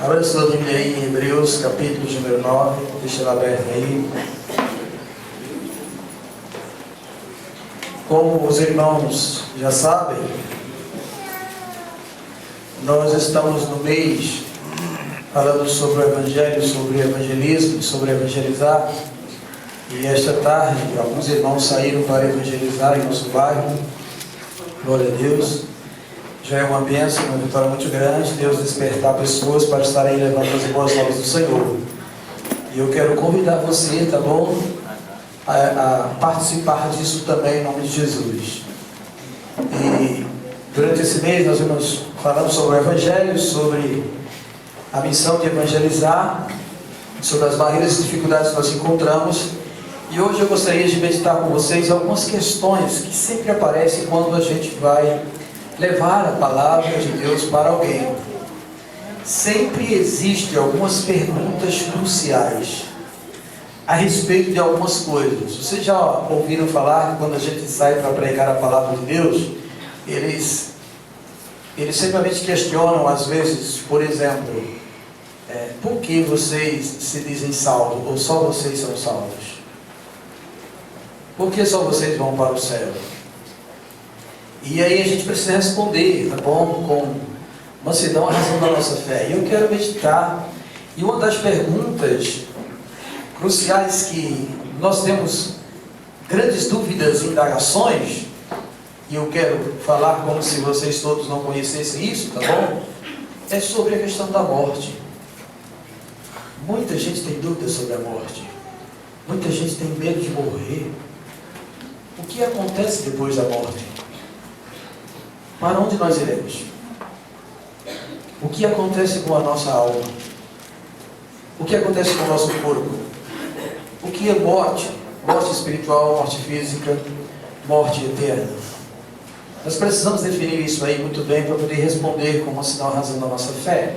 Abra sua Bíblia aí em Hebreus, capítulo número 9, deixa ela aberta aí. Como os irmãos já sabem, nós estamos no mês falando sobre o Evangelho, sobre o evangelismo, sobre evangelizar. E esta tarde, alguns irmãos saíram para evangelizar em nosso bairro. Glória a Deus. Já é uma bênção, uma vitória muito grande, Deus despertar pessoas para estarem levando as boas novas do Senhor. E eu quero convidar você, tá bom? A participar disso também em nome de Jesus. E durante esse mês nós vamos falando sobre o Evangelho, sobre a missão de evangelizar, sobre as barreiras e dificuldades que nós encontramos. E hoje eu gostaria de meditar com vocês algumas questões que sempre aparecem quando a gente vai levar a palavra de Deus para alguém. Sempre existem algumas perguntas cruciais a respeito de algumas coisas. Vocês já ouviram falar que quando a gente sai para pregar a palavra de Deus, eles simplesmente questionam às vezes, por exemplo, por que vocês se dizem salvos, ou só vocês são salvos? Por que só vocês vão para o céu? E aí a gente precisa responder, tá bom? Com mansidão, a razão da nossa fé. E eu quero meditar. E uma das perguntas cruciais que nós temos grandes dúvidas e indagações, e eu quero falar como se vocês todos não conhecessem isso, tá bom? É sobre a questão da morte. Muita gente tem dúvidas sobre a morte. Muita gente tem medo de morrer. O que acontece depois da morte? Para onde nós iremos? O que acontece com a nossa alma? O que acontece com o nosso corpo? O que é morte? Morte espiritual, morte física, morte eterna. Nós precisamos definir isso aí muito bem para poder responder como sinal a razão da nossa fé.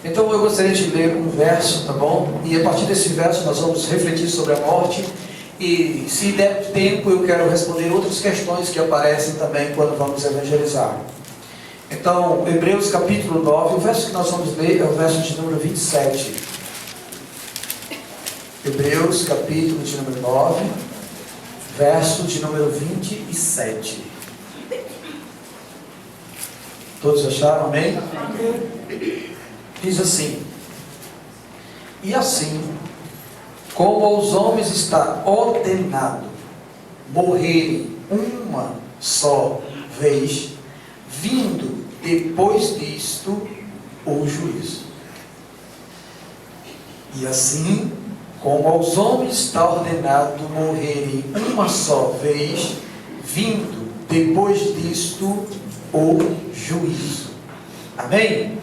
Então eu gostaria de ler um verso, tá bom? E a partir desse verso nós vamos refletir sobre a morte. E se der tempo eu quero responder outras questões que aparecem também quando vamos evangelizar. Então, Hebreus capítulo 9, o verso que nós vamos ler é o verso de número 27. Hebreus capítulo de número 9, verso de número 27. Todos acharam? Amém? Diz assim: e assim, como aos homens está ordenado morrerem uma só vez, vindo depois disto o juízo. E assim, como aos homens está ordenado morrerem uma só vez, vindo depois disto o juízo. Amém?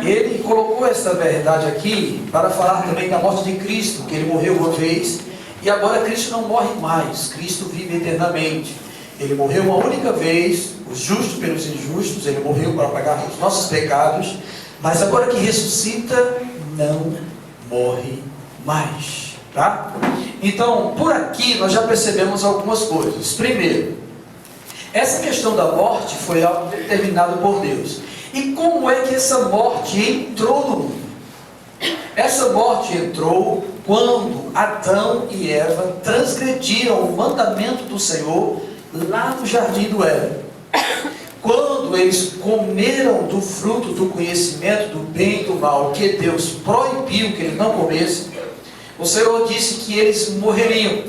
Ele colocou essa verdade aqui para falar também da morte de Cristo, que ele morreu uma vez e agora Cristo não morre mais, Cristo vive eternamente. Ele morreu uma única vez, os justos pelos injustos, ele morreu para pagar os nossos pecados, mas agora que ressuscita, não morre mais, tá? Então, por aqui nós já percebemos algumas coisas. Primeiro, essa questão da morte foi algo determinado por Deus. E como é que essa morte entrou no mundo? Essa morte entrou quando Adão e Eva transgrediram o mandamento do Senhor lá no jardim do Éden. Quando eles comeram do fruto do conhecimento do bem e do mal, que Deus proibiu que eles não comessem, o Senhor disse que eles morreriam.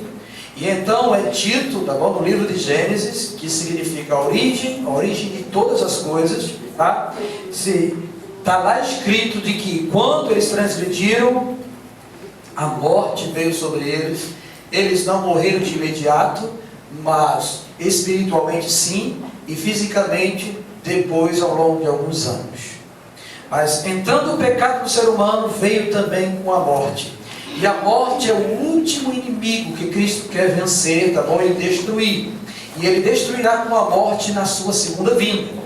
E então é dito, tá bom, no livro de Gênesis, que significa a origem de todas as coisas, tá? Está lá escrito de que quando eles transgrediram, a morte veio sobre eles. Eles não morreram de imediato, mas espiritualmente sim, e fisicamente depois ao longo de alguns anos. Mas entrando o pecado do ser humano, veio também com a morte. E a morte é o último inimigo que Cristo quer vencer, tá bom? E destruir. E ele destruirá com a morte na sua segunda vinda.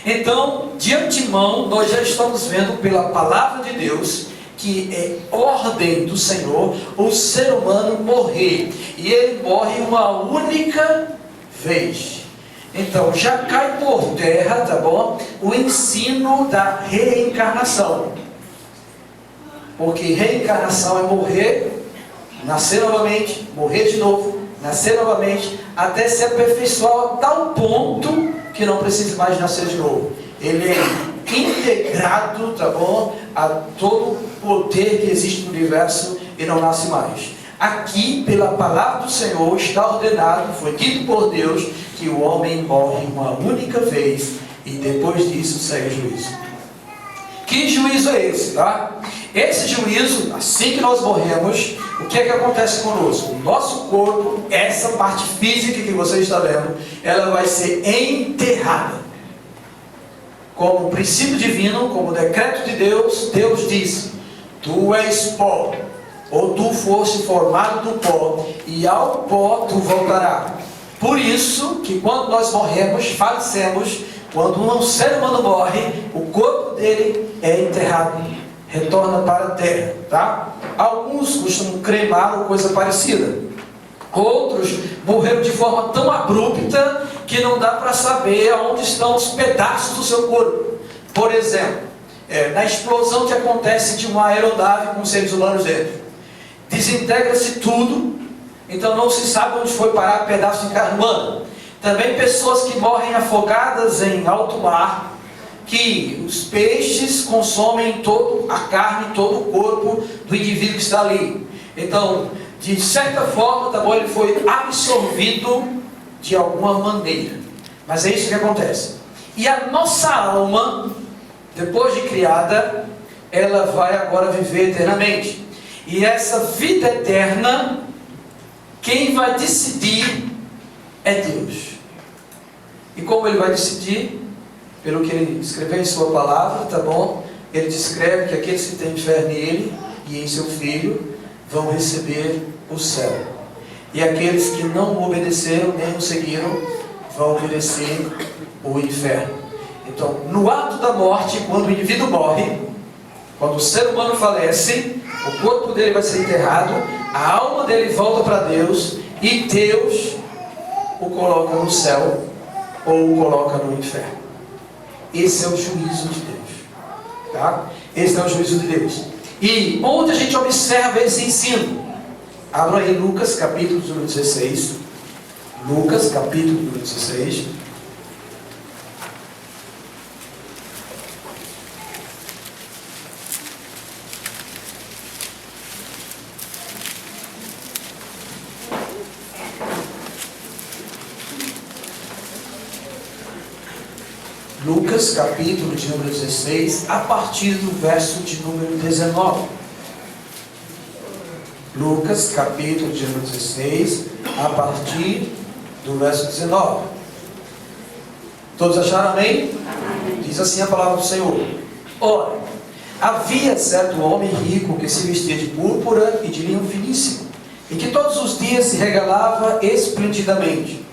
Então, de antemão, nós já estamos vendo pela palavra de Deus que é ordem do Senhor o ser humano morrer. E ele morre uma única vez. Então, já cai por terra, tá bom? O ensino da reencarnação. Porque reencarnação é morrer, nascer novamente, morrer de novo, nascer novamente, até se aperfeiçoar a tal ponto que não precisa mais nascer de novo. Ele é integrado, tá bom, a todo o poder que existe no universo e não nasce mais. Aqui, pela palavra do Senhor, está ordenado, foi dito por Deus, que o homem morre uma única vez e depois disso segue o juízo. Que juízo é esse, tá? Esse juízo, assim que nós morremos, o que é que acontece conosco? O nosso corpo, essa parte física que você está vendo, ela vai ser enterrada. Como princípio divino, como decreto de Deus, Deus disse: tu és pó, ou tu foste formado do pó, e ao pó tu voltarás. Por isso que quando nós morremos, falecemos, quando um ser humano morre, o corpo dele é enterrado, retorna para a terra, tá? Alguns costumam cremar ou coisa parecida. Outros morreram de forma tão abrupta que não dá para saber aonde estão os pedaços do seu corpo. Por exemplo, na explosão que acontece de uma aeronave com seres humanos dentro, desintegra-se tudo, então não se sabe onde foi parar pedaço de carne humana. Também pessoas que morrem afogadas em alto mar, que os peixes consomem toda a carne, todo o corpo do indivíduo que está ali. Então, de certa forma, tá bom, ele foi absorvido de alguma maneira. Mas é isso que acontece. E a nossa alma, depois de criada, ela vai agora viver eternamente. E essa vida eterna, quem vai decidir é Deus. E como ele vai decidir? Pelo que ele escreveu em sua palavra, tá bom? Ele descreve que aqueles que têm fé nele e em seu Filho vão receber o céu. E aqueles que não obedeceram nem o seguiram vão merecer o inferno. Então, no ato da morte, quando o indivíduo morre, quando o ser humano falece, o corpo dele vai ser enterrado, a alma dele volta para Deus, e Deus o coloca no céu ou o coloca no inferno. Esse é o juízo de Deus, tá? Esse é o juízo de Deus. E onde a gente observa esse ensino? Abra aí Lucas capítulo número 16. Lucas capítulo número 16. Lucas capítulo de número 16, a partir do verso de número 19. Lucas capítulo de número 16, a partir do verso 19. Todos acharam amém? Diz assim a palavra do Senhor: ora, havia certo homem rico que se vestia de púrpura e de linho finíssimo, e que todos os dias se regalava esplendidamente.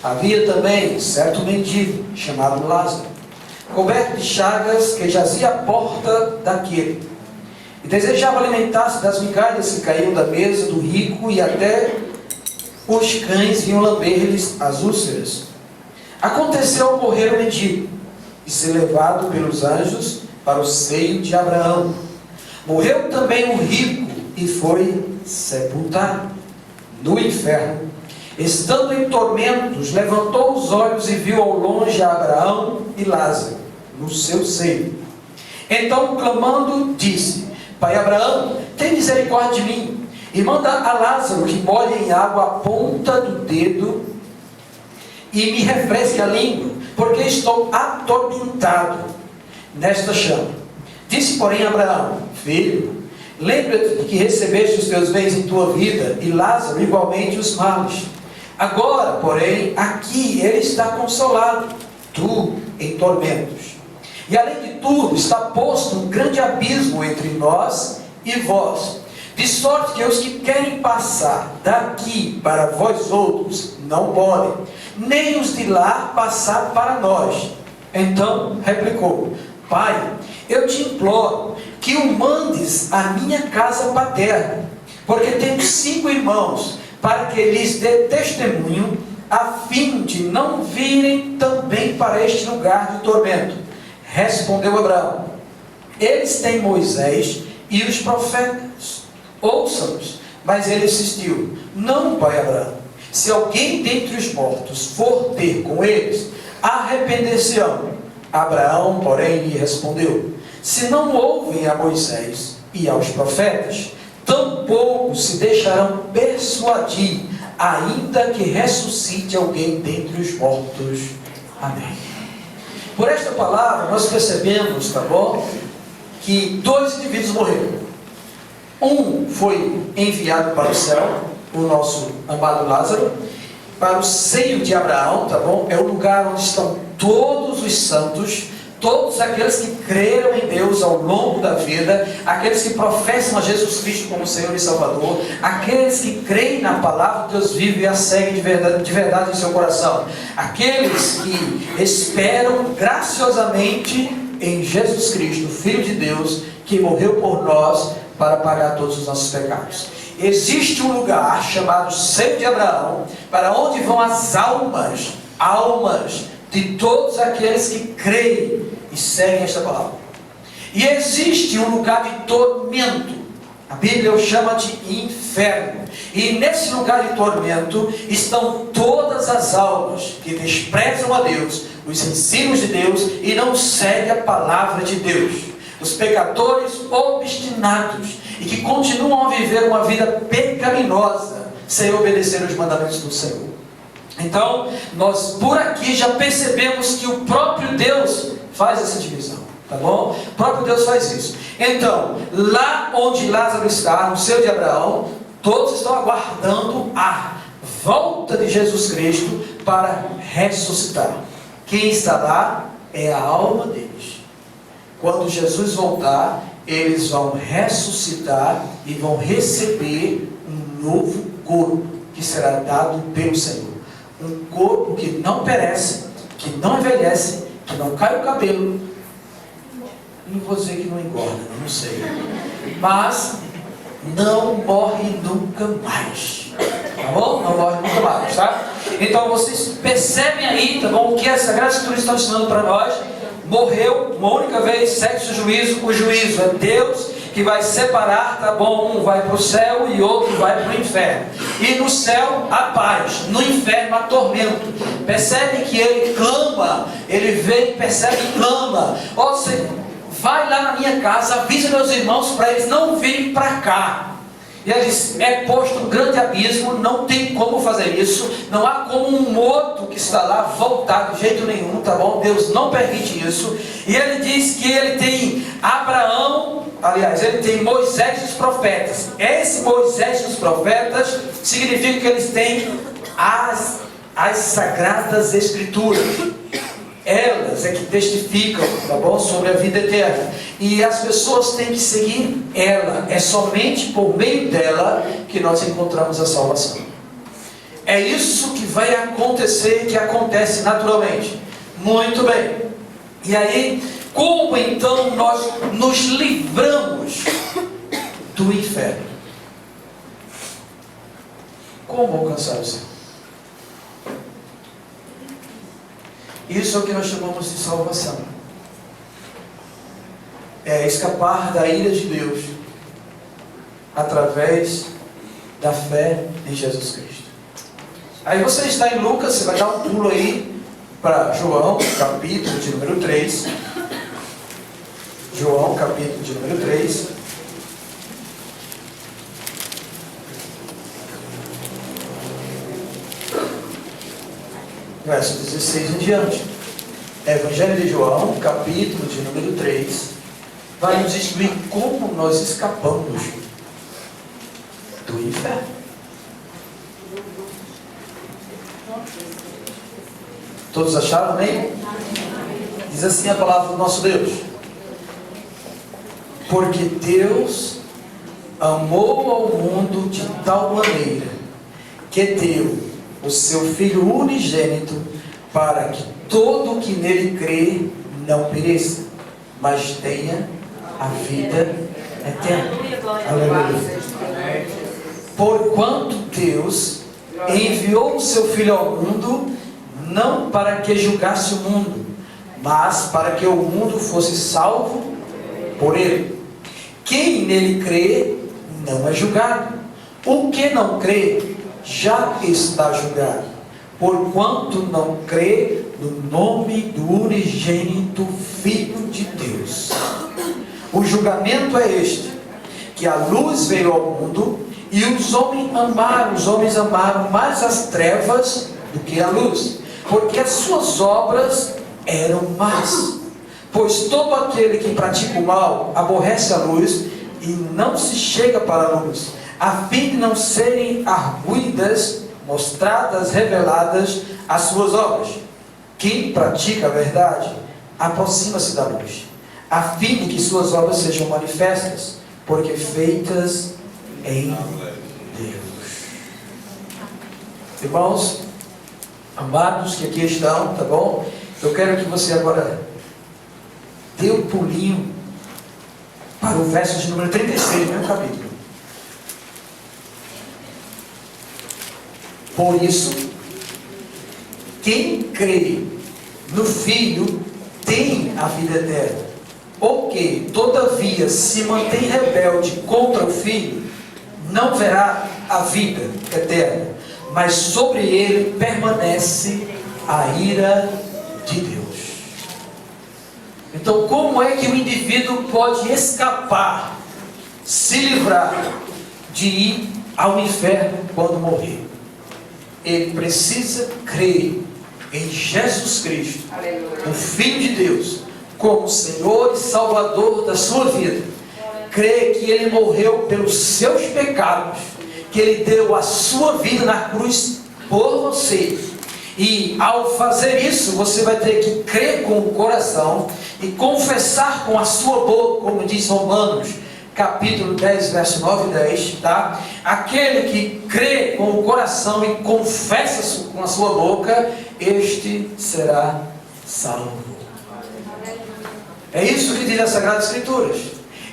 Havia também certo mendigo, chamado Lázaro, coberto de chagas, que jazia à porta daquele, e desejava alimentar-se das migalhas que caíam da mesa do rico, e até os cães vinham lamber-lhes as úlceras. Aconteceu morrer o mendigo, e ser levado pelos anjos para o seio de Abraão. Morreu também o rico, e foi sepultado no inferno. Estando em tormentos, levantou os olhos e viu ao longe a Abraão e Lázaro no seu seio. Então, clamando, disse: Pai Abraão, tem misericórdia de mim, e manda a Lázaro que molhe em água a ponta do dedo e me refresque a língua, porque estou atormentado nesta chama. Disse, porém, Abraão: Filho, lembra-te de que recebeste os teus bens em tua vida, e Lázaro igualmente os males. Agora, porém, aqui ele está consolado, tu em tormentos. E além de tudo, está posto um grande abismo entre nós e vós, de sorte que os que querem passar daqui para vós outros não podem, nem os de lá passar para nós. Então replicou: Pai, eu te imploro que o mandes à minha casa paterna, porque tenho 5 irmãos, para que lhes dê testemunho, a fim de não virem também para este lugar de tormento. Respondeu Abraão: Eles têm Moisés e os profetas. Ouçam-nos. Mas ele insistiu: não, pai Abraão, se alguém dentre os mortos for ter com eles, arrepender-se-ão. Abraão, porém, lhe respondeu: se não ouvem a Moisés e aos profetas, tampouco se deixarão persuadir, ainda que ressuscite alguém dentre os mortos. Amém. Por esta palavra nós percebemos, tá bom, que dois indivíduos morreram. Um foi enviado para o céu, o nosso amado Lázaro, para o seio de Abraão, tá bom? É o lugar onde estão todos os santos, todos aqueles que creram em Deus ao longo da vida, aqueles que professam a Jesus Cristo como Senhor e Salvador, aqueles que creem na palavra de Deus vivo e a seguem de verdade em seu coração, aqueles que esperam graciosamente em Jesus Cristo, Filho de Deus, que morreu por nós para pagar todos os nossos pecados. Existe um lugar chamado seio de Abraão, para onde vão as almas de todos aqueles que creem e seguem esta palavra. E existe um lugar de tormento, a Bíblia o chama de inferno, e nesse lugar de tormento estão todas as almas que desprezam a Deus, os ensinos de Deus, e não seguem a palavra de Deus. Os pecadores obstinados e que continuam a viver uma vida pecaminosa sem obedecer os mandamentos do Senhor. Então, nós por aqui já percebemos que o próprio Deus faz essa divisão, tá bom? O próprio Deus faz isso. Então, lá onde Lázaro está, no seio de Abraão, todos estão aguardando a volta de Jesus Cristo para ressuscitar. Quem está lá é a alma deles. Quando Jesus voltar, eles vão ressuscitar e vão receber um novo corpo que será dado pelo Senhor. Um corpo que não perece, que não envelhece, que não cai o cabelo. Não vou dizer que não engorda, não sei. Mas não morre nunca mais. Tá bom? Não morre nunca mais, tá? Então vocês percebem aí, tá bom? O que as Sagradas Escrituras estão ensinando para nós. Morreu uma única vez, segue-se o juízo é Deus que vai separar, tá bom? Um vai para o céu e outro vai para o inferno. E no céu a paz, no inferno a tormento. Percebe que ele clama, ele vem, percebe e clama: ó, você vai lá na minha casa, avisa meus irmãos para eles não virem para cá. E ele diz: é posto um grande abismo, não tem como fazer isso, não há como um morto que está lá voltar de jeito nenhum, tá bom? Deus não permite isso. E ele diz que ele tem Abraão, aliás, ele tem Moisés e os profetas. Esse Moisés e os profetas significa que eles têm as Sagradas Escrituras. Elas é que testificam, tá bom, sobre a vida eterna. E as pessoas têm que seguir ela. É somente por meio dela que nós encontramos a salvação. É isso que vai acontecer, que acontece naturalmente. Muito bem. E aí, como então nós nos livramos do inferno? Como alcançar o céu? Isso é o que nós chamamos de salvação. É escapar da ira de Deus através da fé em Jesus Cristo. Aí você está em Lucas, você vai dar um pulo aí para João, capítulo de número 3. João, capítulo de número 3. Verso 16 em diante. Evangelho de João, capítulo de número 3, vai nos instruir como nós escapamos do inferno. Todos acharam, amém? Diz assim a palavra do nosso Deus: porque Deus amou ao mundo de tal maneira que deu o seu Filho unigênito, para que todo o que nele crê não pereça, mas tenha a vida eterna. Aleluia. Porquanto Deus enviou o seu Filho ao mundo, não para que julgasse o mundo, mas para que o mundo fosse salvo por ele. Quem nele crê não é julgado. O que não crê já está julgado, porquanto não crê no nome do unigênito Filho de Deus. O julgamento é este, que a luz veio ao mundo, e os homens amaram mais as trevas do que a luz, porque as suas obras eram más. Pois todo aquele que pratica o mal aborrece a luz e não se chega para a luz, a fim de não serem arguidas, mostradas, reveladas as suas obras. Quem pratica a verdade aproxima-se da luz, a fim de que suas obras sejam manifestas, porque feitas em Deus. Irmãos amados que aqui estão, tá bom? Eu quero que você agora dê um pulinho para o verso de número 36, mesmo capítulo. Por isso, quem crê no Filho tem a vida eterna. O que, todavia, se mantém rebelde contra o Filho, não verá a vida eterna, mas sobre ele permanece a ira de Deus. Então, como é que o indivíduo pode escapar, se livrar de ir ao inferno quando morrer? Ele precisa crer em Jesus Cristo, o Filho de Deus, como Senhor e Salvador da sua vida. Crer que Ele morreu pelos seus pecados, que Ele deu a sua vida na cruz por você. E ao fazer isso, você vai ter que crer com o coração e confessar com a sua boca, como diz Romanos, capítulo 10, verso 9 e 10, tá? Aquele que crê com o coração e confessa com a sua boca, este será salvo. É isso que diz as Sagradas Escrituras.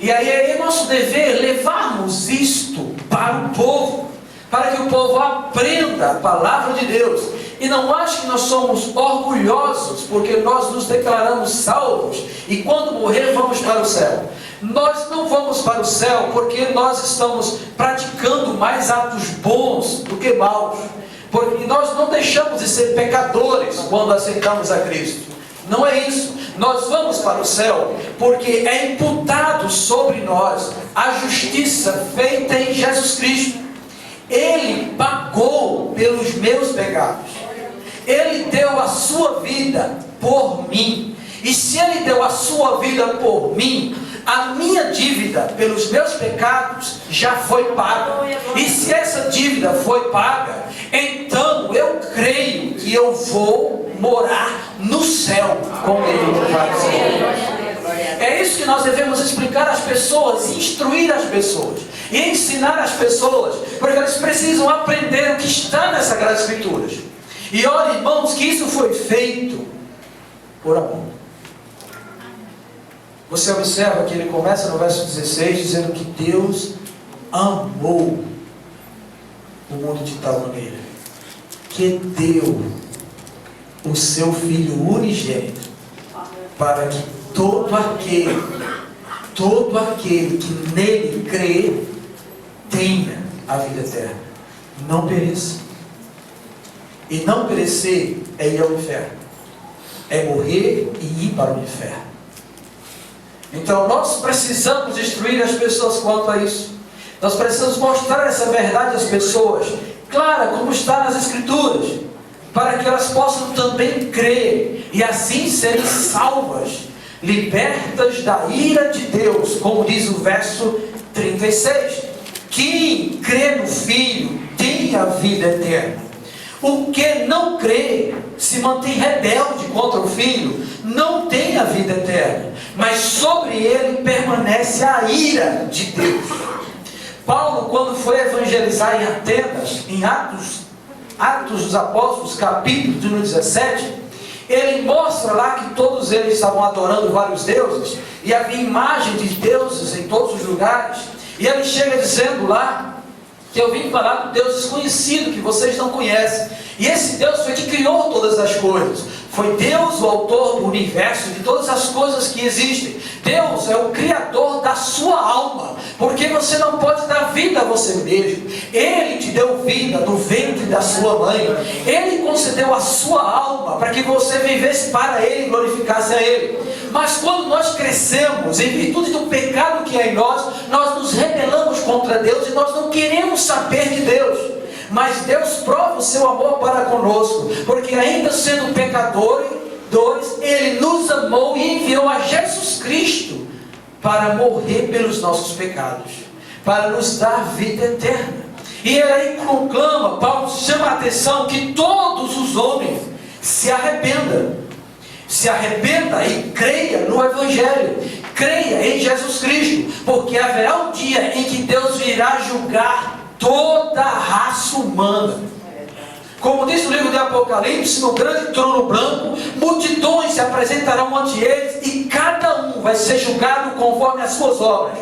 E aí é nosso dever levarmos isto para o povo, para que o povo aprenda a palavra de Deus. E não ache que nós somos orgulhosos porque nós nos declaramos salvos e quando morrer vamos para o céu. Nós não vamos para o céu porque nós estamos praticando mais atos bons do que maus, porque nós não deixamos de ser pecadores quando aceitamos a Cristo. Não é isso. Nós vamos para o céu porque é imputado sobre nós a justiça feita em Jesus Cristo. Ele pagou pelos meus pecados. Ele deu a sua vida por mim. E se Ele deu a sua vida por mim, a minha dívida pelos meus pecados já foi paga. E se essa dívida foi paga, então eu creio que eu vou morar no céu com Ele no Pai. É isso que nós devemos explicar às pessoas, instruir as pessoas e ensinar as pessoas, porque elas precisam aprender o que está nas Sagradas Escrituras. E olha, irmãos, que isso foi feito por amor. Você observa que ele começa no verso 16 dizendo que Deus amou o mundo de tal maneira que deu o seu Filho unigênito para que todo aquele que nele crê tenha a vida eterna, não pereça. E não perecer é ir ao inferno, é morrer e ir para o inferno. Então nós precisamos instruir as pessoas quanto a isso. Nós precisamos mostrar essa verdade às pessoas, clara como está nas Escrituras, para que elas possam também crer e assim serem salvas, libertas da ira de Deus, como diz o verso 36. Quem crê no Filho tem a vida eterna. O que não crê, se mantém rebelde contra o Filho, não tem a vida eterna, mas sobre ele permanece a ira de Deus. Paulo, quando foi evangelizar em Atenas, em Atos dos Apóstolos, capítulo de número 17, ele mostra lá que todos eles estavam adorando vários deuses, e havia imagem de deuses em todos os lugares, e ele chega dizendo lá, que eu vim falar do Deus desconhecido, que vocês não conhecem. E esse Deus foi que criou todas as coisas. Foi Deus o autor do universo, de todas as coisas que existem. Deus é o Criador da sua alma, porque você não pode dar vida a você mesmo. Ele te deu vida do ventre da sua mãe. Ele concedeu a sua alma para que você vivesse para Ele e glorificasse a Ele. Mas quando nós crescemos, em virtude do pecado que é em nós, nós nos rebelamos contra Deus e nós não queremos saber de Deus. Mas Deus prova o seu amor para conosco, porque ainda sendo pecadores, Ele nos amou e enviou a Jesus Cristo para morrer pelos nossos pecados, para nos dar vida eterna. E Ele aí conclama, Paulo chama a atenção que todos os homens se arrependa e creia no Evangelho, creia em Jesus Cristo, porque haverá um dia em que Deus virá julgar toda a raça humana. Como diz o livro de Apocalipse, no grande trono branco, multidões se apresentarão ante eles e cada um vai ser julgado conforme as suas obras.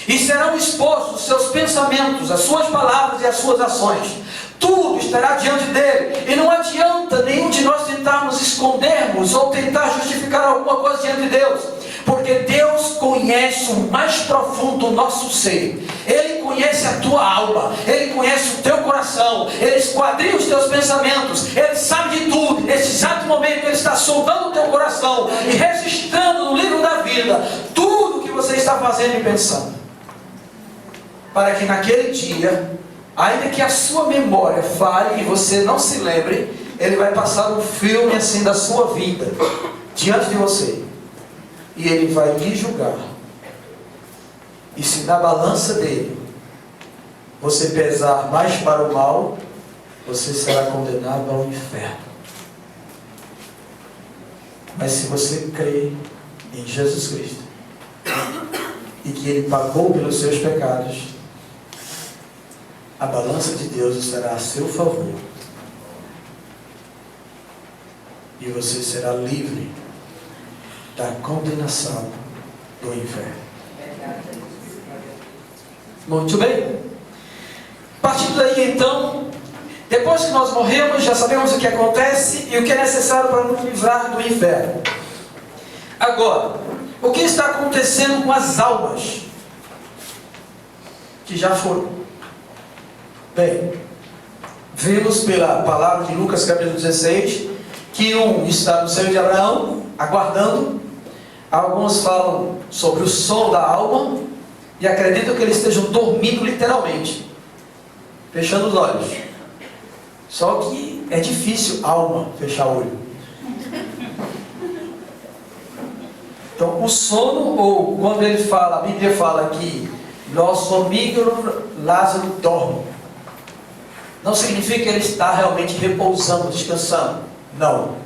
E serão expostos os seus pensamentos, as suas palavras e as suas ações. Tudo estará diante dele. E não adianta nenhum de nós tentarmos escondermos ou tentar justificar alguma coisa diante de Deus. Porque Deus conhece o mais profundo do nosso ser. Ele conhece a tua alma. Ele conhece o teu coração. Ele esquadrinha os teus pensamentos. Ele sabe de tudo. Nesse exato momento Ele está sondando o teu coração e registrando no livro da vida tudo o que você está fazendo e pensando, para que naquele dia, ainda que a sua memória falhe e você não se lembre, Ele vai passar um filme assim da sua vida diante de você. E Ele vai lhe julgar. E se na balança dele você pesar mais para o mal, você será condenado ao inferno. Mas se você crê em Jesus Cristo e que Ele pagou pelos seus pecados, a balança de Deus estará a seu favor. E você será livre da condenação do inferno. Muito bem. Partindo daí então, depois que nós morremos, já sabemos o que acontece e o que é necessário para nos livrar do inferno. Agora, o que está acontecendo com as almas que já foram? Bem, vemos pela palavra de Lucas capítulo 16 que um está no seio de Abraão aguardando. Alguns falam sobre o sono da alma e acreditam que eles estejam dormindo literalmente, fechando os olhos. Só que é difícil alma fechar o olho. Então o sono, ou quando ele fala, a Bíblia fala que nosso amigo Lázaro dorme, não significa que ele está realmente repousando, descansando. Não.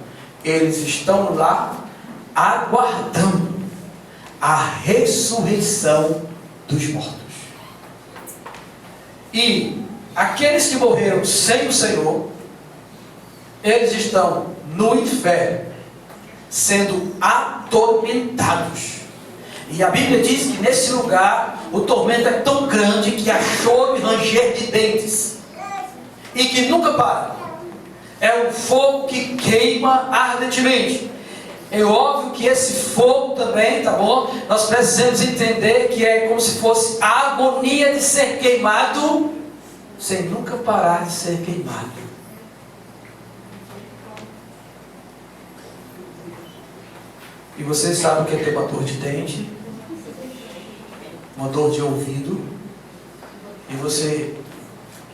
Eles estão lá aguardando a ressurreição dos mortos. E aqueles que morreram sem o Senhor, eles estão no inferno, sendo atormentados. E a Bíblia diz que nesse lugar o tormento é tão grande que há choro e ranger de dentes, e que nunca para. É um fogo que queima ardentemente. É óbvio que esse fogo também, tá bom? Nós precisamos entender que é como se fosse a agonia de ser queimado, sem nunca parar de ser queimado. E você sabe o que é ter uma dor de dente, uma dor de ouvido, e você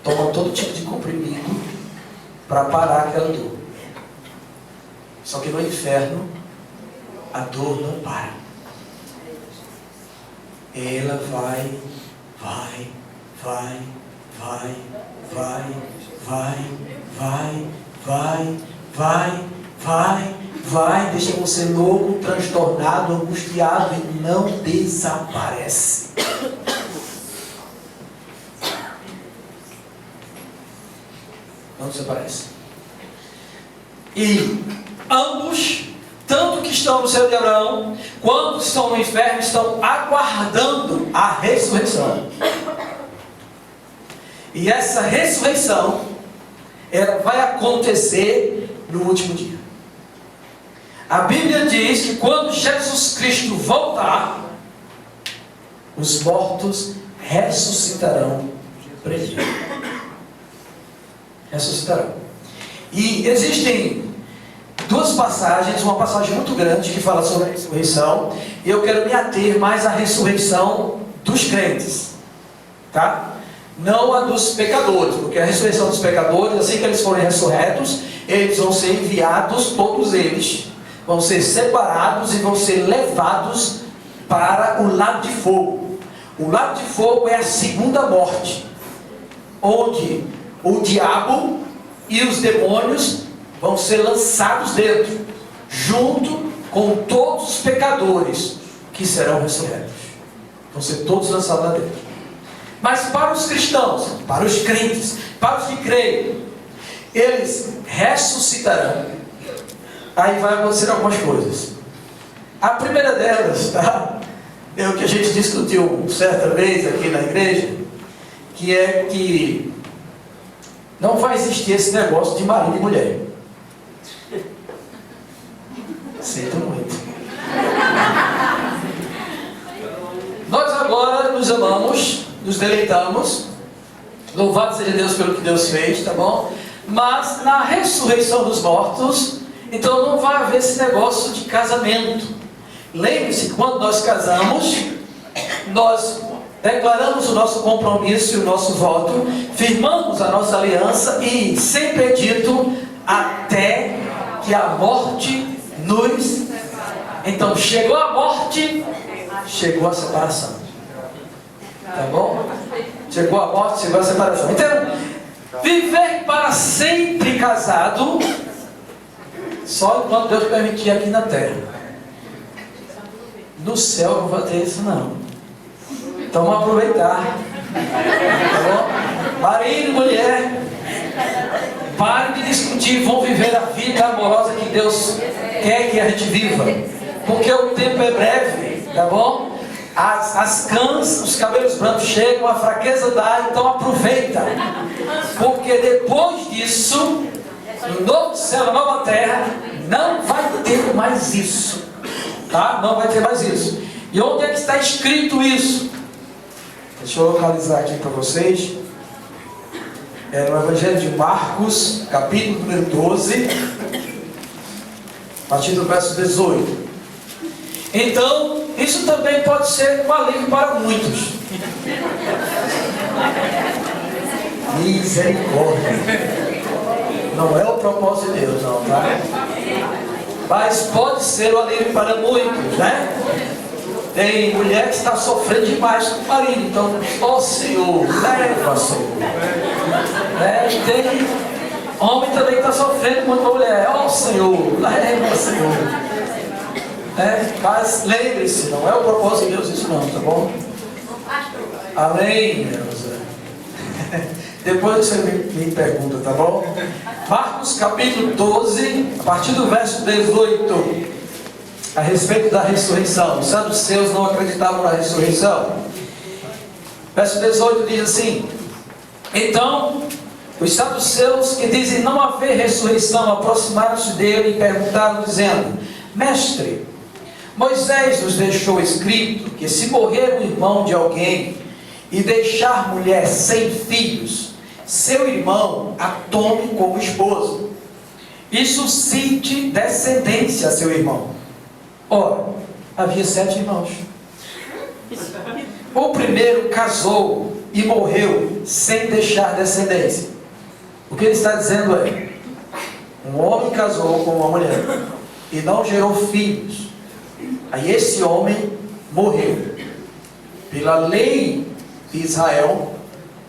toma todo tipo de comprimido para parar aquela dor. Só que no inferno a dor não para. Ela vai, deixa você louco, transtornado, angustiado e não desaparece. Não desaparece. E ambos, tanto que estão no céu de Abraão, quanto estão no inferno, estão aguardando a ressurreição. E essa ressurreição, ela vai acontecer no último dia. A Bíblia diz que quando Jesus Cristo voltar, os mortos ressuscitarão primeiro. Ressuscitarão. E existem duas passagens, uma passagem muito grande que fala sobre a ressurreição, e eu quero me ater mais à ressurreição dos crentes, tá? Não a dos pecadores, porque a ressurreição dos pecadores, assim que eles forem ressurretos, eles vão ser enviados, todos eles, vão ser separados e vão ser levados para o lago de fogo. O lago de fogo é a segunda morte, onde o diabo e os demônios vão ser lançados dentro, junto com todos os pecadores que serão ressurretos. Vão ser todos lançados lá dentro. Mas para os cristãos, para os crentes, para os que creem, eles ressuscitarão. Aí vai acontecer algumas coisas. A primeira delas, tá? É o que a gente discutiu certa vez aqui na igreja, que é que não vai existir esse negócio de marido e mulher. Sinto muito. Nós agora nos amamos, nos deleitamos, louvado seja Deus pelo que Deus fez, tá bom? Mas na ressurreição dos mortos, então não vai haver esse negócio de casamento. Lembre-se que quando nós casamos, nós declaramos o nosso compromisso e o nosso voto, firmamos a nossa aliança e sempre é dito até que a morte nos... Então chegou a morte, chegou a separação. Tá bom? Chegou a morte, chegou a separação. Então, viver para sempre casado, só enquanto Deus permitir aqui na terra. No céu não vai ter isso não. Então vamos aproveitar. Tá bom? Marido e mulher, parem de discutir, vão viver a vida amorosa que Deus quer que a gente viva. Porque o tempo é breve, tá bom? As cãs, os cabelos brancos chegam, a fraqueza dá, então aproveita. Porque depois disso, no novo céu, na nova terra, não vai ter mais isso. Tá? Não vai ter mais isso. E onde é que está escrito isso? Deixa eu localizar aqui para vocês. É no Evangelho de Marcos, capítulo número 12, a partir do verso 18. Então, isso também pode ser um alívio para muitos. Misericórdia. Não é o propósito de Deus, não, tá? Mas pode ser um alívio para muitos, né? Tem mulher que está sofrendo demais com o marido. Então, ó Senhor, leva, Senhor. Tem homem também que está sofrendo muito com a mulher. Ó Senhor, leva, Senhor. Mas lembre-se, não é o propósito de Deus isso não, tá bom? Amém, Deus. Depois você me pergunta, tá bom? Marcos capítulo 12, a partir do verso 18, a respeito da ressurreição. Os saduceus não acreditavam na ressurreição. Verso 18 diz assim: então, os saduceus que dizem não haver ressurreição aproximaram-se dele e perguntaram, dizendo: mestre, Moisés nos deixou escrito que se morrer o irmão de alguém e deixar mulher sem filhos, seu irmão a tome como esposa e suscite descendência a seu irmão. Ora, havia 7 irmãos. O primeiro casou e morreu sem deixar descendência. O que ele está dizendo é: um homem casou com uma mulher e não gerou filhos. Aí esse homem morreu. Pela lei de Israel,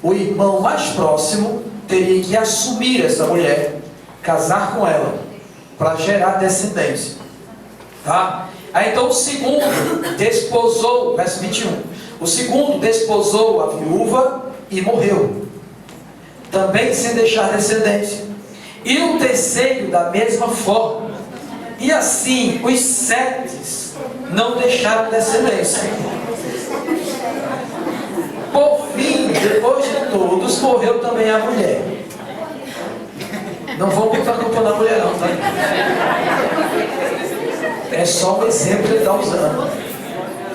o irmão mais próximo teria que assumir essa mulher, casar com ela, para gerar descendência. Tá? Aí então o segundo desposou, verso 21. O segundo desposou a viúva e morreu, também sem deixar descendência. E o terceiro da mesma forma. E assim os 7 não deixaram descendência. Por fim, depois de todos, morreu também a mulher. Não vou botar a culpa na mulher não, tá? É só um exemplo que ele está usando.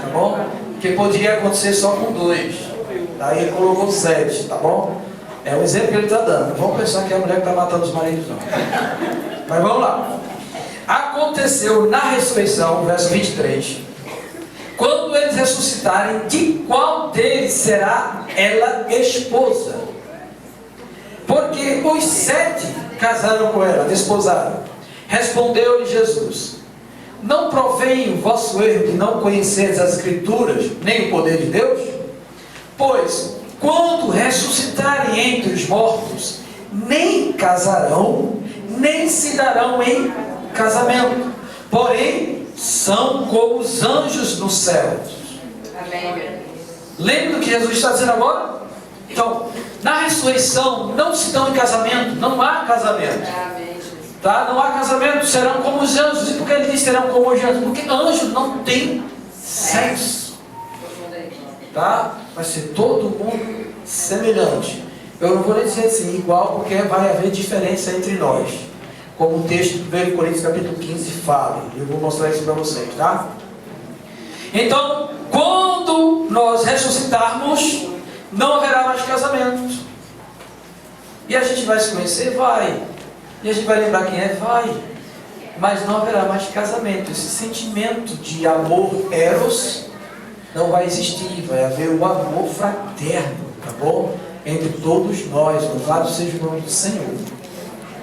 Tá bom? Porque poderia acontecer só com 2. Aí ele colocou 7, tá bom? É um exemplo que ele está dando. Não vamos pensar que é a mulher que está matando os maridos, não. Mas vamos lá. Aconteceu na ressurreição, verso 23. Quando eles ressuscitarem, de qual deles será ela esposa? Porque os 7 casaram com ela, desposaram. Respondeu-lhe Jesus: não provém o vosso erro de não conheceres as Escrituras, nem o poder de Deus? Pois, quando ressuscitarem entre os mortos, nem casarão, nem se darão em casamento. Porém, são como os anjos no céu. Amém. Lembra do que Jesus está dizendo agora? Então, na ressurreição, não se dão em casamento, não há casamento. Amém. Tá? Não há casamento, serão como os anjos. E por que ele diz serão como os anjos? Porque anjo não tem sexo. Tá? Vai ser todo mundo semelhante. Eu não vou nem dizer assim igual, porque vai haver diferença entre nós, como o texto de 1 Coríntios capítulo 15 fala. Eu vou mostrar isso para vocês, tá? Então, quando nós ressuscitarmos, não haverá mais casamento. E a gente vai se conhecer? Vai. E a gente vai lembrar quem é? Vai. Mas não haverá mais casamento. Esse sentimento de amor eros não vai existir. Vai haver um amor fraterno, tá bom? Entre todos nós. Louvado seja o nome do Senhor.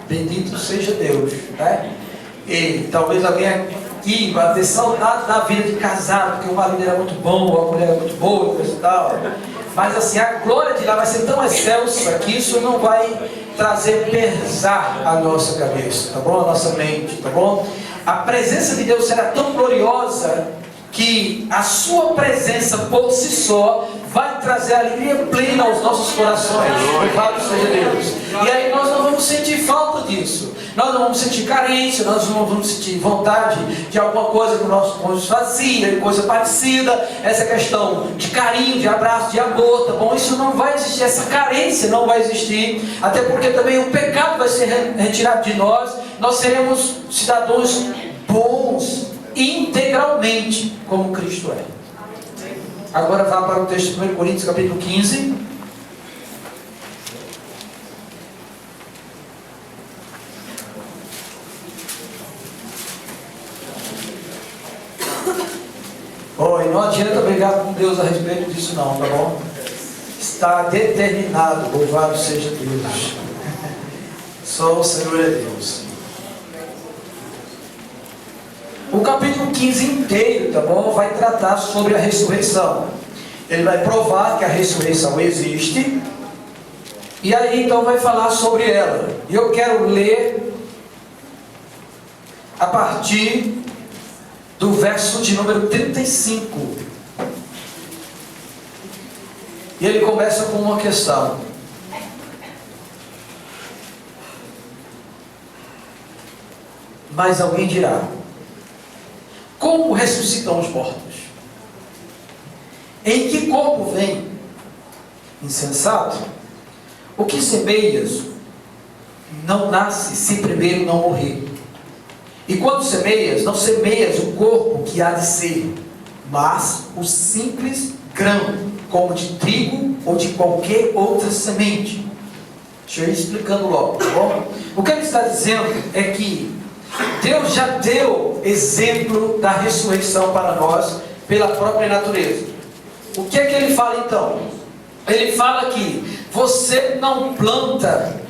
Bendito seja Deus, né? E talvez alguém aqui vai ter saudade da vida de casado, porque o marido era muito bom, ou a mulher era muito boa, coisa e tal. Mas assim, a glória de lá vai ser tão excelsa que isso não vai trazer pesar à nossa cabeça, tá bom? À nossa mente, tá bom? A presença de Deus será tão gloriosa que a sua presença por si só vai trazer alegria plena aos nossos corações. Louvado seja Deus. E aí nós não vamos sentir falta disso. Nós não vamos sentir carência, nós não vamos sentir vontade de alguma coisa que o nosso cônjuge fazia, coisa parecida. Essa questão de carinho, de abraço, de amor, tá bom? Isso não vai existir, essa carência não vai existir. Até porque também o pecado vai ser retirado de nós. Nós seremos cidadãos bons, integralmente, como Cristo é. Agora vá para o texto de 1 Coríntios capítulo 15. Oh, e não adianta brigar com Deus a respeito disso não, tá bom? Está determinado, louvado seja Deus. Só o Senhor é Deus. O capítulo 15 inteiro, tá bom? Vai tratar sobre a ressurreição. Ele vai provar que a ressurreição existe. E aí então vai falar sobre ela. E eu quero ler a partir do verso de número 35. E ele começa com uma questão. Mas alguém dirá: como ressuscitam os mortos? Em que corpo vem? Insensato. O que semeias não nasce se primeiro não morrer. E quando semeias, não semeias o corpo que há de ser, mas o simples grão, como de trigo ou de qualquer outra semente. Deixa eu ir explicando logo, tá bom? O que ele está dizendo é que Deus já deu exemplo da ressurreição para nós pela própria natureza. O que é que ele fala então? Ele fala que você não planta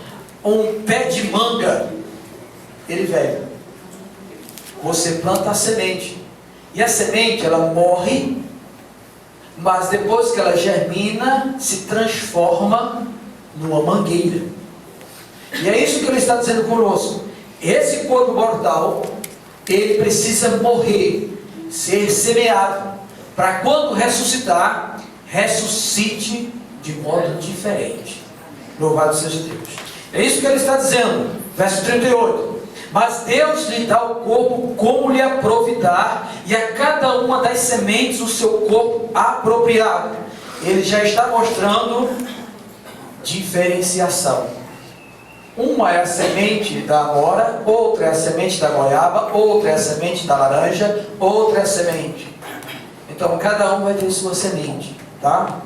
um pé de manga, ele velho. Você planta a semente. E a semente, ela morre, mas depois que ela germina, se transforma numa mangueira. E é isso que ele está dizendo conosco. Esse corpo mortal, ele precisa morrer, ser semeado, para quando ressuscitar, ressuscite de modo diferente. Louvado seja Deus. É isso que ele está dizendo, verso 38. Mas Deus lhe dá o corpo como lhe aprovidar, e a cada uma das sementes o seu corpo apropriado. Ele já está mostrando diferenciação. Uma é a semente da amora, outra é a semente da goiaba, outra é a semente da laranja, outra é a semente. Então cada um vai ter sua semente, tá?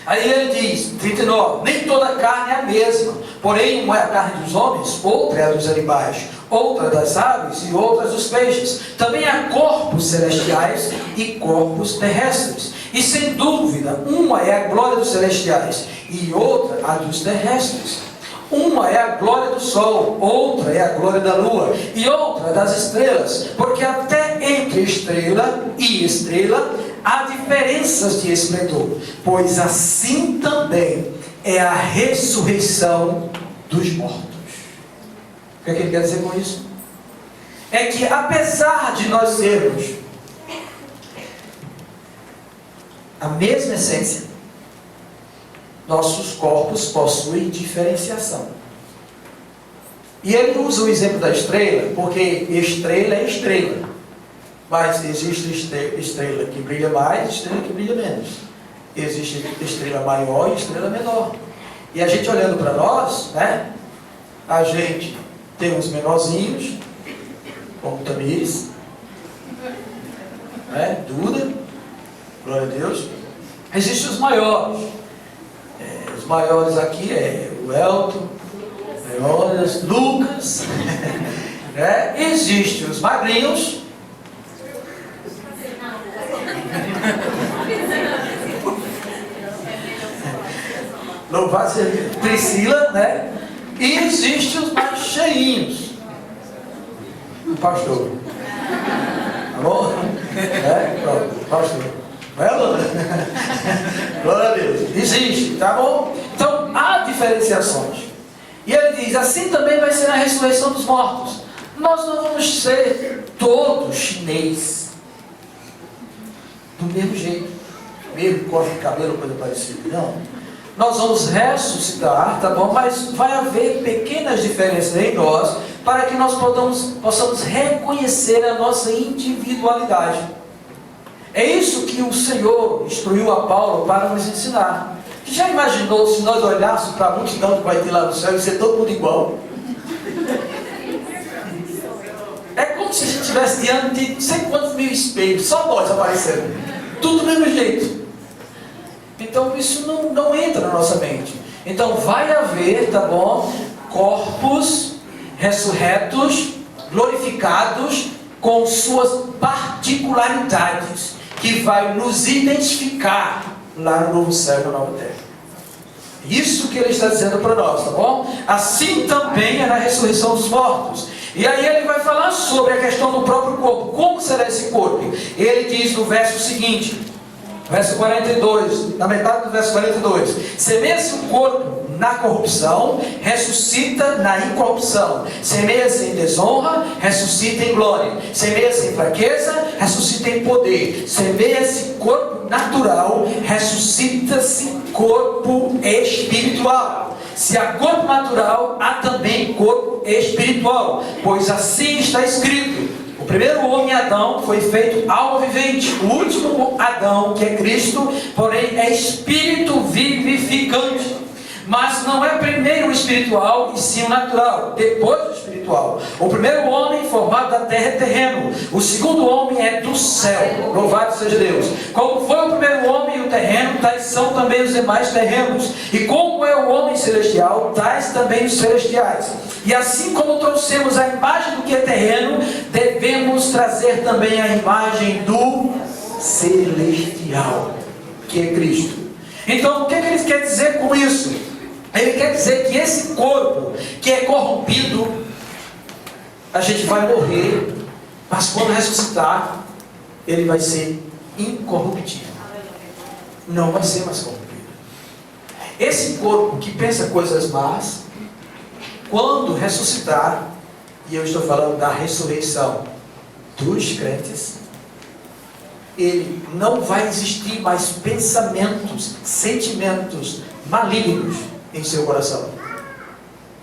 Aí ele diz, 39, nem toda carne é a mesma, porém uma é a carne dos homens, outra é a dos animais, outra das aves e outras dos peixes. Também há corpos celestiais e corpos terrestres. E sem dúvida, uma é a glória dos celestiais e outra a dos terrestres. Uma é a glória do sol, outra é a glória da lua e outra das estrelas, porque até entre estrela e estrela há diferenças de esplendor, pois assim também é a ressurreição dos mortos. O que é que ele quer dizer com isso? É que apesar de nós sermos a mesma essência, nossos corpos possuem diferenciação. E ele usa o exemplo da estrela, porque estrela é estrela. Mas existe estrela que brilha mais e estrela que brilha menos. Existe estrela maior e estrela menor. E a gente olhando para nós, né? A gente tem os menorzinhos, como Tamires, né? Duda, glória a Deus. Existem os maiores. Os maiores aqui é o Elton, Leônidas, Lucas. Né? Existem os magrinhos. Louvado seja Priscila, né? E existem os mais cheinhos. O pastor. Tá bom? Pronto, pastor. Glória a Deus. Existe, tá bom? Então há diferenciações. E ele diz, assim também vai ser na ressurreição dos mortos. Nós não vamos ser todos chinês. Do mesmo jeito. Mesmo corte de cabelo, coisa parecida. Não. Nós vamos ressuscitar, tá bom? Mas vai haver pequenas diferenças em nós, para que nós possamos reconhecer a nossa individualidade. É isso que o Senhor instruiu a Paulo para nos ensinar. Você já imaginou se nós olhássemos para a multidão que vai ter lá no céu e ser todo mundo igual? É como se a gente estivesse diante de não sei quantos mil espelhos, só nós aparecendo. Tudo do mesmo jeito. Então isso não entra na nossa mente. Então vai haver, tá bom, corpos ressurretos, glorificados, com suas particularidades, que vai nos identificar lá no novo céu e na nova terra. Isso que ele está dizendo para nós, tá bom? Assim também é na ressurreição dos mortos. E aí ele vai falar sobre a questão do próprio corpo. Como será esse corpo? Ele diz no verso seguinte, verso 42, na metade do verso 42: semeia-se o corpo na corrupção, ressuscita na incorrupção. Semeia-se em desonra, ressuscita em glória. Semeia-se em fraqueza, ressuscita em poder. Semeia-se corpo natural, ressuscita-se corpo espiritual. Se há corpo natural, há também corpo espiritual, pois assim está escrito: o primeiro homem, Adão, foi feito alma vivente. O último Adão, que é Cristo, porém é espírito vivificante. Mas não é primeiro o espiritual, e sim o natural, depois o espiritual. O primeiro homem formado da terra é terreno, o segundo homem é do céu. Louvado seja Deus. Como foi o primeiro homem e o terreno, tais são também os demais terrenos. E como é o homem celestial, tais também os celestiais. E assim como trouxemos a imagem do que é terreno, devemos trazer também a imagem do celestial, que é Cristo. Então o que ele quer dizer com isso? Ele quer dizer que esse corpo que é corrompido, a gente vai morrer, mas quando ressuscitar, ele vai ser incorruptível. Não vai ser mais corrompido. Esse corpo que pensa coisas más, quando ressuscitar, e eu estou falando da ressurreição dos crentes, ele não vai existir mais pensamentos, sentimentos malignos em seu coração,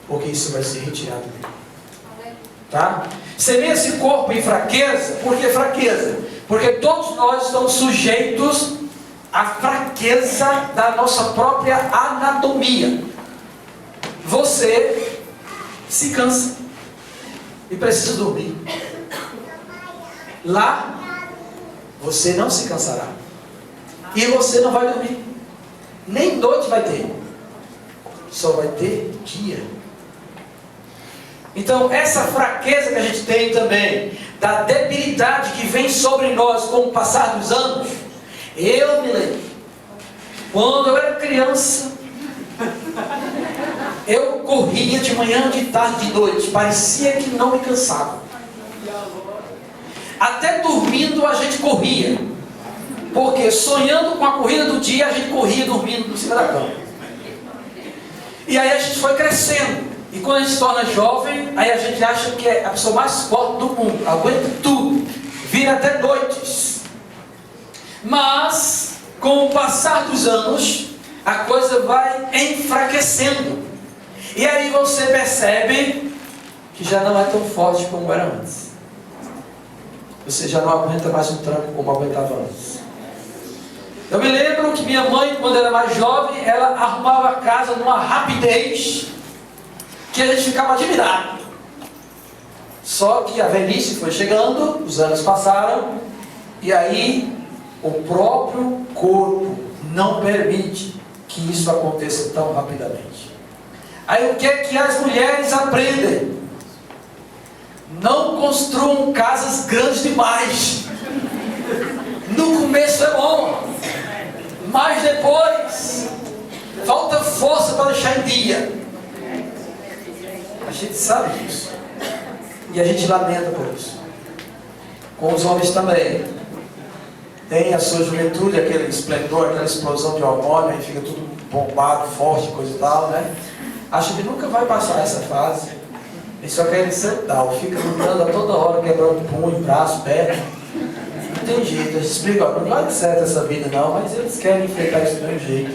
porque isso vai ser retirado dele. Tá? Semeia esse corpo em fraqueza. Por que fraqueza? Porque todos nós estamos sujeitos à fraqueza da nossa própria anatomia. Você se cansa e precisa dormir. Lá, você não se cansará. E você não vai dormir. Nem noite vai ter. Só vai ter dia. Então, essa fraqueza que a gente tem também, da debilidade que vem sobre nós com o passar dos anos, eu me lembro, quando eu era criança, eu corria de manhã, de tarde, de noite, parecia que não me cansava. Até dormindo a gente corria, porque sonhando com a corrida do dia, a gente corria dormindo por cima da cama. E aí a gente foi crescendo. E quando a gente se torna jovem, aí a gente acha que é a pessoa mais forte do mundo, aguenta tudo, vira até noites. Mas, com o passar dos anos, a coisa vai enfraquecendo. E aí você percebe que já não é tão forte como era antes. Você já não aguenta mais um tranco como aguentava antes. Eu me lembro que minha mãe, quando era mais jovem, ela arrumava a casa numa rapidez que a gente ficava admirado. Só que a velhice foi chegando, os anos passaram, e aí o próprio corpo não permite que isso aconteça tão rapidamente. Aí o que é que as mulheres aprendem? Não construam casas grandes demais. No começo é bom, mas depois falta força para deixar em dia. A gente sabe disso. E a gente lamenta por isso. Com os homens também. Tem a sua juventude, aquele esplendor, aquela explosão de hormônio, aí fica tudo bombado, forte, coisa e tal, né? Acho que nunca vai passar essa fase. Eles só querem sentar, fica lutando a toda hora, quebrando punho, braço, perna. Não tem jeito, a gente explica, ó, não vai dar certo essa vida não, mas eles querem enfrentar isso do mesmo jeito.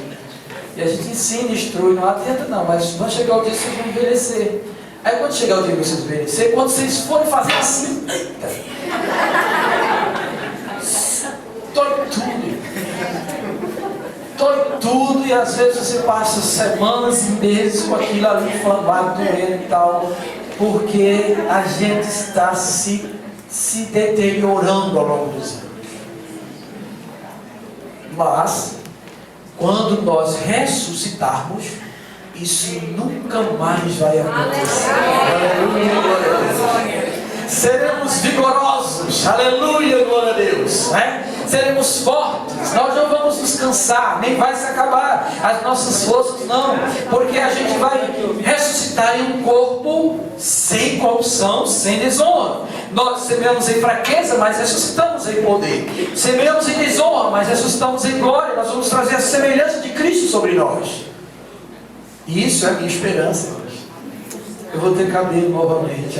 E a gente ensina, instrui, não adianta não, mas vai chegar o dia que vocês vão envelhecer. Aí quando chegar o dia que vocês envelhecer, quando vocês forem fazer assim, eita, dói tudo, e às vezes você passa semanas e meses com aquilo ali inflamado, doendo e tal, porque a gente está se deteriorando ao longo dos anos. Mas, quando nós ressuscitarmos, isso nunca mais vai acontecer. Aleluia. Seremos vigorosos. Aleluia, glória a Deus. Né? Seremos fortes. Nós não vamos nos cansar, nem vai se acabar as nossas forças, não. Porque a gente vai ressuscitar em um corpo sem corrupção, sem desonra. Nós semeamos em fraqueza, mas ressuscitamos em poder. Semeamos em desonra, mas ressuscitamos em glória. Nós vamos trazer a semelhança de Cristo sobre nós. E isso é a minha esperança. Eu vou ter cabelo novamente.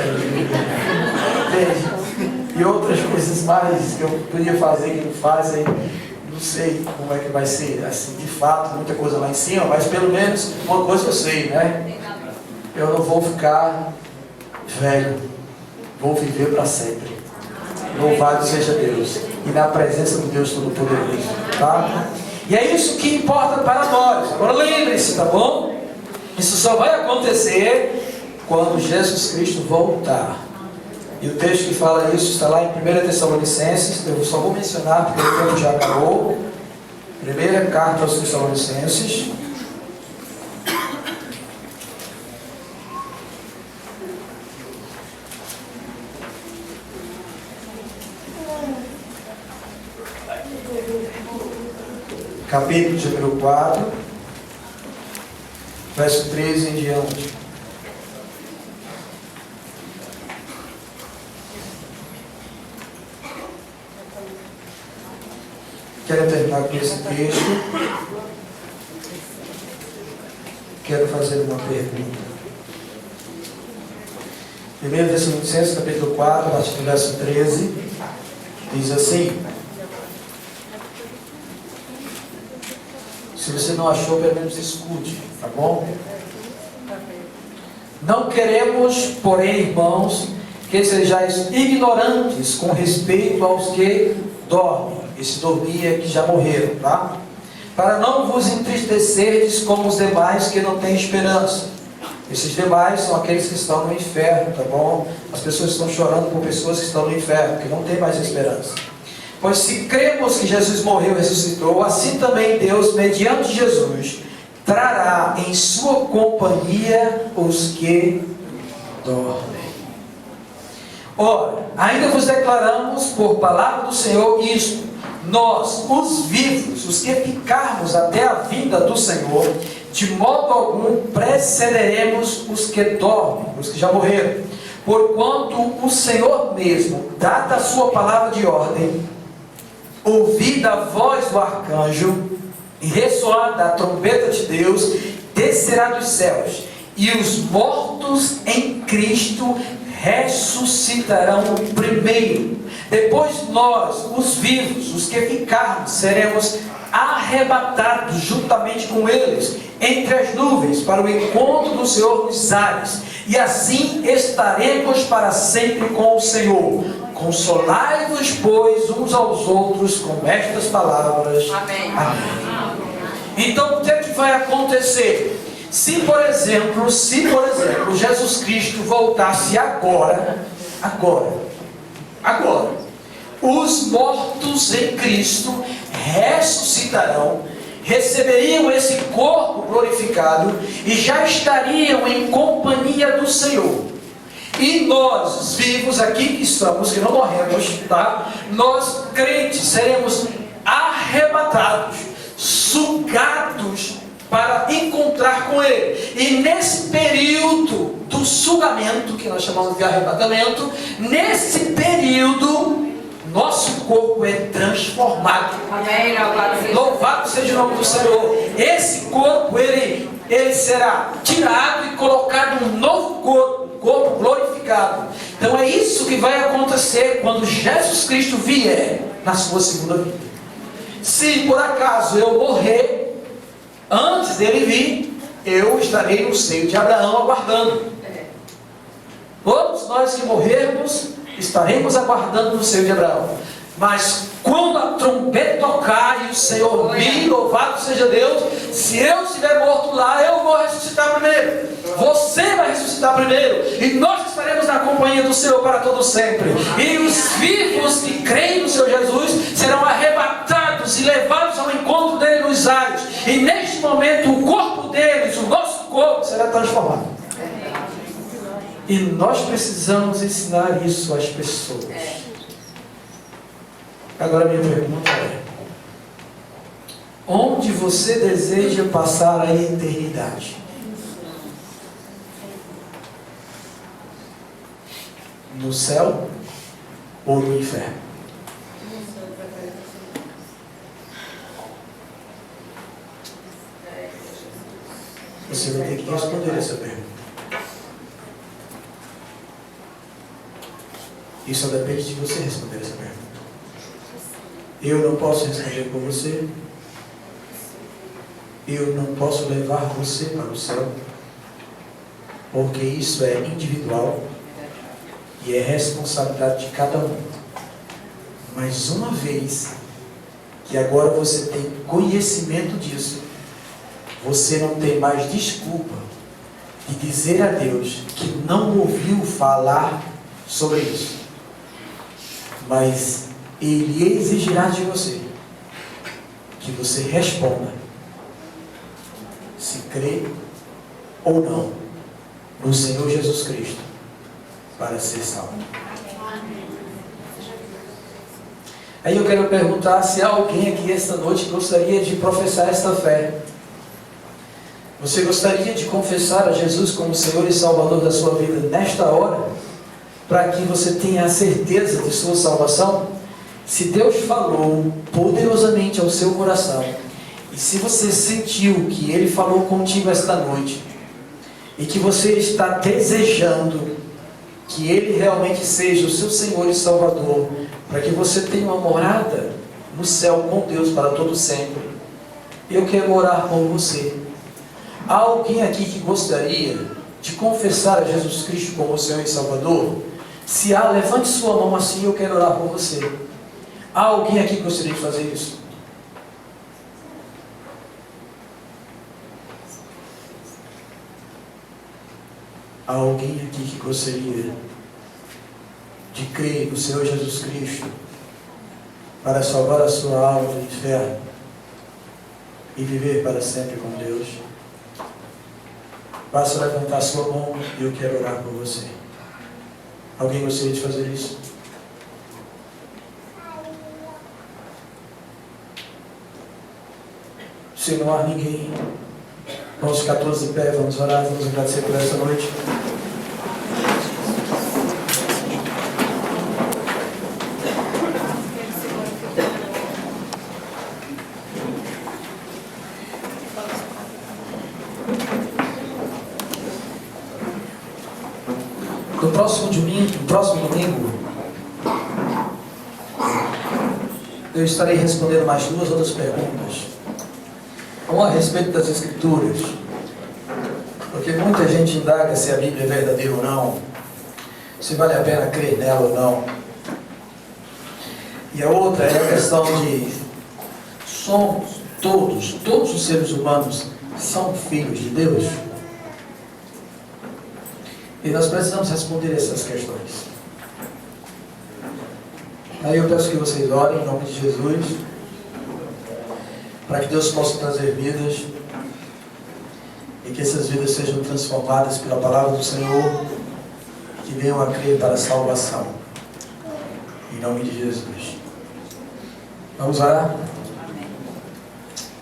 E outras coisas mais que eu podia fazer que não fazem. Não sei como é que vai ser, assim, de fato, muita coisa lá em cima, mas pelo menos uma coisa eu sei, né? Eu não vou ficar velho, vou viver para sempre. Louvado seja Deus. E na presença do Deus Todo-Poderoso, tá? E é isso que importa para nós. Agora lembre-se, tá bom? Isso só vai acontecer quando Jesus Cristo voltar. E o texto que fala isso está lá em 1 Tessalonicenses. Eu só vou mencionar porque o tempo já acabou. Primeira carta aos Tessalonicenses. Capítulo de número 4, verso 13 em diante. Quero terminar com esse texto. Quero fazer uma pergunta. 1 Tessalonicenses, capítulo 4, a partir do verso 13, diz assim: se você não achou, pelo menos escute, tá bom? Não queremos, porém, irmãos, que sejais ignorantes com respeito aos que dormem. Esse dormir é que já morreram, tá? Para não vos entristecerdes como os demais que não têm esperança. Esses demais são aqueles que estão no inferno, tá bom? As pessoas estão chorando por pessoas que estão no inferno, que não tem mais esperança. Pois se cremos que Jesus morreu e ressuscitou, assim também Deus, mediante Jesus, trará em sua companhia os que dormem. Ora, ainda vos declaramos por palavra do Senhor isto: nós, os vivos, os que ficarmos até a vinda do Senhor, de modo algum precederemos os que dormem, os que já morreram. Porquanto o Senhor mesmo, dada a sua palavra de ordem, ouvida a voz do arcanjo e ressoada a trombeta de Deus, descerá dos céus, e os mortos em Cristo ressuscitarão primeiro. Depois nós, os vivos, os que ficarmos, seremos arrebatados juntamente com eles entre as nuvens para o encontro do Senhor nos ares, e assim estaremos para sempre com o Senhor. Consolai-vos, pois, uns aos outros com estas palavras. Amém. Amém. Então, o que é que vai acontecer? Se, por exemplo, Jesus Cristo voltasse agora, os mortos em Cristo ressuscitarão, receberiam esse corpo glorificado e já estariam em companhia do Senhor. E nós, os vivos aqui que estamos, que não morremos, tá? Nós, crentes, seremos arrebatados, sugados para encontrar com Ele. E nesse período do sugamento, que nós chamamos de arrebatamento, nesse período, nosso corpo é transformado. Amém. Louvado seja o nome do Senhor. Esse corpo, ele será tirado e colocado um novo corpo glorificado. Então é isso que vai acontecer quando Jesus Cristo vier na sua segunda vinda. Se por acaso eu morrer antes dele vir, eu estarei no seio de Abraão aguardando. Todos nós que morrermos estaremos aguardando no seio de Abraão. Mas quando a trombeta tocar e o Senhor vir, louvado seja Deus, se eu estiver morto lá, eu vou ressuscitar primeiro. Você vai ressuscitar primeiro. E nós estaremos na companhia do Senhor para todo sempre. E os vivos que creem no Senhor Jesus serão arrebatados e levados ao encontro dele nos ares. E neste momento o corpo deles, o nosso corpo, será transformado. E nós precisamos ensinar isso às pessoas. Agora minha pergunta é: onde você deseja passar a eternidade? No céu ou no inferno? Você vai ter que responder essa pergunta. Isso só depende de você responder essa pergunta. Eu não posso responder por você. Eu não posso levar você para o céu, porque isso é individual e é responsabilidade de cada um. Mas uma vez que agora você tem conhecimento disso, você não tem mais desculpa de dizer a Deus que não ouviu falar sobre isso. Mas Ele exigirá de você que você responda se crê ou não no Senhor Jesus Cristo para ser salvo. Aí eu quero perguntar se há alguém aqui esta noite que gostaria de professar esta fé. Você gostaria de confessar a Jesus como Senhor e Salvador da sua vida nesta hora, para que você tenha a certeza de sua salvação? Se Deus falou poderosamente ao seu coração, e se você sentiu que Ele falou contigo esta noite, e que você está desejando que Ele realmente seja o seu Senhor e Salvador, para que você tenha uma morada no céu com Deus para todo sempre, eu quero orar por você. Há alguém aqui que gostaria de confessar a Jesus Cristo como Senhor e Salvador? Se há, levante sua mão assim, eu quero orar por você. Há alguém aqui que gostaria de fazer isso? Há alguém aqui que gostaria de crer no Senhor Jesus Cristo para salvar a sua alma do inferno e viver para sempre com Deus? Basta levantar sua mão e eu quero orar por você. Alguém gostaria de fazer isso? Se não há ninguém, vamos ficar todos de pé, vamos orar, vamos agradecer por essa noite. No próximo domingo, eu estarei respondendo mais 2 outras perguntas. Uma a respeito das Escrituras, porque muita gente indaga se a Bíblia é verdadeira ou não, se vale a pena crer nela ou não. E a outra é a questão de somos todos os seres humanos são filhos de Deus? E nós precisamos responder essas questões. Aí eu peço que vocês orem em nome de Jesus, para que Deus possa trazer vidas, e que essas vidas sejam transformadas pela palavra do Senhor, que venham a crer para a salvação. Em nome de Jesus. Vamos orar?